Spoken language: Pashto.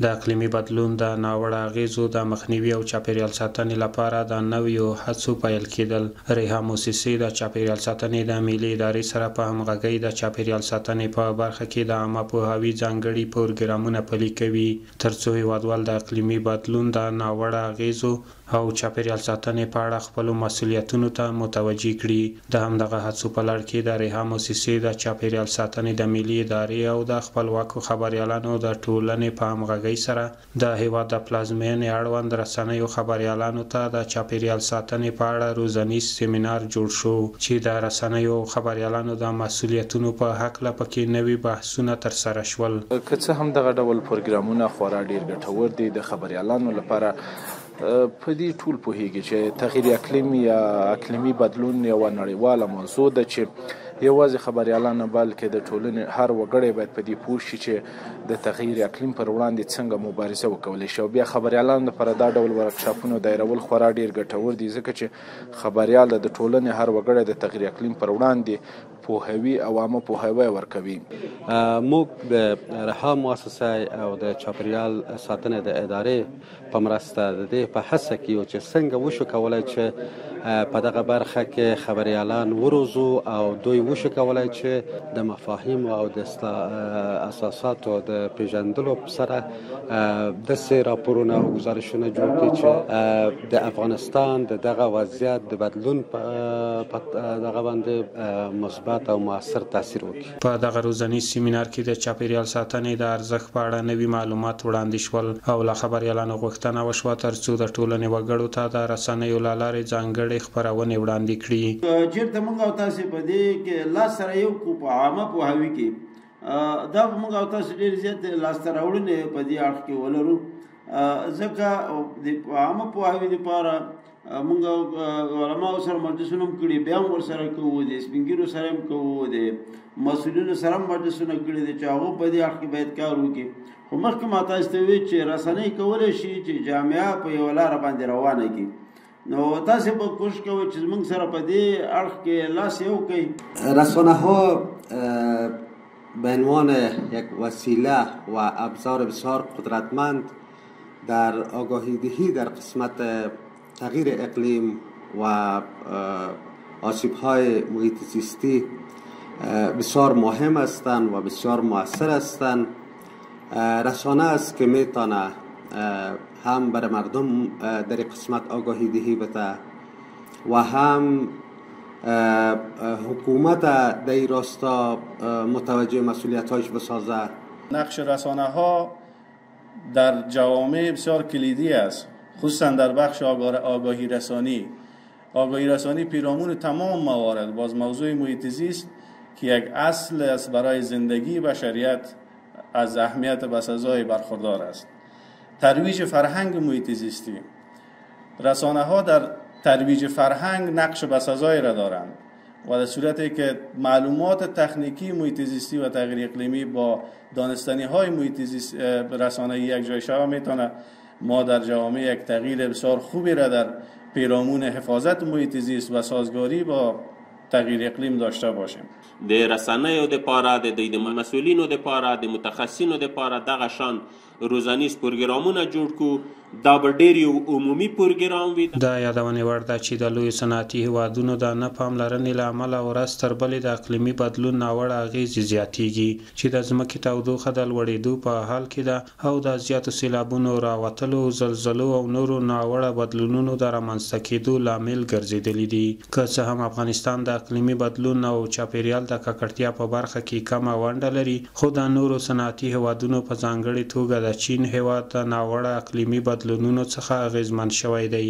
د اقلیمي بدلون د ناوړه اغیزو د مخنیوي او چاپیریال ساتنې لپاره د نویو هڅو پیل کېدل. ریحا موسسې د چاپیریال ساتنې د ملي ادارې سره په همغږۍ د چاپیریال ساتنې په برخه کې د عامه پوهاوي ځانګړي پروګرامونه پلي کوي ترڅو هیوادوال د اقلیمي بدلون د ناوړه اغیزو او چاپیریال ساتنې په اړه خپلو مسؤلیتونو ته متوجه کړي. د همدغه هڅو په لړ کې د ریحا موسسې د چاپیریال ساتنې د ملي ادارې او د خپلواکو خبریالانو د ټولنې په همغږۍ سره د هیواد د پلازمېنې اړوند رسنیو خبریالانو ته د چاپیریال ساتنې په اړه روزنیز سیمینار جوړ شو چې د رسنیو خبریالانو د مسؤلیتونو په هکله پکې نوي بحثونه ترسره شول. که څه هم دغه ډول پروګرامونه خورا ډیر ګټور دي د خبریالانو لپاره، په دې ټول پوهیږي چې تغییر اقلیم یا اقلیمي بدلون یوه نړیواله موضوع ده چې یوازې خبریالان نه بلکې د ټولنې هر وګړی باید په دې پوه شي چې د تغییر اقلیم پر وړاندې څنګه مبارزه وکولی شي. او بیا خبریالانو لپاره دا ډول ورکشاپونه دایرول خورا ډیر ګټور دي ځکه چې خبریال د ټولنې هر وګړی د تغییر اقلیم پر وړاندې پوهوي او عامه پوهاوی ورکوي. موږ د ریحا مؤسسه او د چاپیریال ساتنې د ادارې په مرسته د دې په هڅه کې یو چې څنګه وشو کولی چې په دغه برخه کې خبریالان وروزو او دوی وشو کولی چې د مفاهیمو او د اساساتو د پیژندلو سره داسې راپورونه او ګزارشونه جوړ کړي چې د افغانستان د دغه وضعیت د بدلون په دغه باندې مثبت او مؤثر تاثیر وکړي. په دغه روزنیز سیمینار کې د چاپیریال ساتنې د ارزښت په اړه نوي معلومات وړاندې شول او له خبریالانو غوښتنه وشوه ترڅو د ټولنې وګړو ته د رسنیو له لارې ځانګړې خپرونې وړاندې کړي. چېرته موږ او تاسې په دې کې لاس سره یو کو په عامه پوهاوي کې دا موږ او تاسې ډېر زیات لاسته راوړنې په دې اړخ کې ولرو ځکه د عامه پوهاوي دپاره موږ علماو سره مجلسونه هم کړي، بیا هم ورسره کوو، د سپین ږیرو سره هم کوو، د مسؤلینو سره هم مجلسونه کړي دي چې هغوی په دې اړخ کې باید کار وکړي. خو مخکې ما تاسو ته وویل چې رسنۍ کولی شي چې جامعه په یوه لاره باندې روانه کړي. نو تاسې به کوشش کوئ چې زموږ سره په دې اړخ کې لاس یو کړئ. رسانه‌ها به عنوان یک وسیله و ابزار بسیار قدرتمند در آگاهی دهی در قسمت تغییر اقلیم و آسیب‌های محیط زیستی بسیار مهم هستند و بسیار مؤثر هستند. رسانه است که میتونه هم برای مردم در قسمت آگاهی دهی بده و هم حکومت در این راستا متوجه مسئولیت‌هایش بسازه. نقش رسانه ها در جوامع بسیار کلیدی است، خصوصا در بخش آگاهی رسانی. آگاهی رسانی پیرامون تمام موارد باز موضوع محیط زیست که یک اصل است برای زندگی بشریت از اهمیت بسزای برخوردار است. ترویج فرهنگ محیط زیستی، رسانه ها در ترویج فرهنگ نقش بسزایی را دارند و در صورتی که معلومات تکنیکی محیط زیستی و تغییر اقلیمی با دانستنی های محیط زیست رسانه‌ای یک جای شود، میتونه ما در جامعه یک تغییر بسیار خوبی را در پیرامون حفاظت محیط زیست و سازگاری با تغییر اقلیم داشته باشیم. د رسنیو دپاره د مسئولینو دپاره د متخصصینو دپاره دغه شان روزنیز پروګرامونه جوړ کو. دا به ډېر یو عمومي پروګرام وي. دا یادونې وړ ده چې د لویو صنعتي هیوادونو د نه پاملرنې له امله ورځ تر بلې د اقلیمي بدلون ناوړه اغېزې زیاتېږي چې د ځمکې تودوخه د لوړېدو په حال کې ده او د زیاتو سیلابونو راوتلو، زلزلو او نورو ناوړه بدلونونو د رامنځته کېدو لامل ګرځېدلي دي. که څه هم افغانستان د اقلیمي بدلون او چاپیریال د ککړتیا په برخه کې کمه ونډه لري، خو د نورو صنعتي هیوادونو په ځانګړې توګه د چین هیواد د ناوړه اقلیمي بدلونونو څخه اغېزمن شوی دی.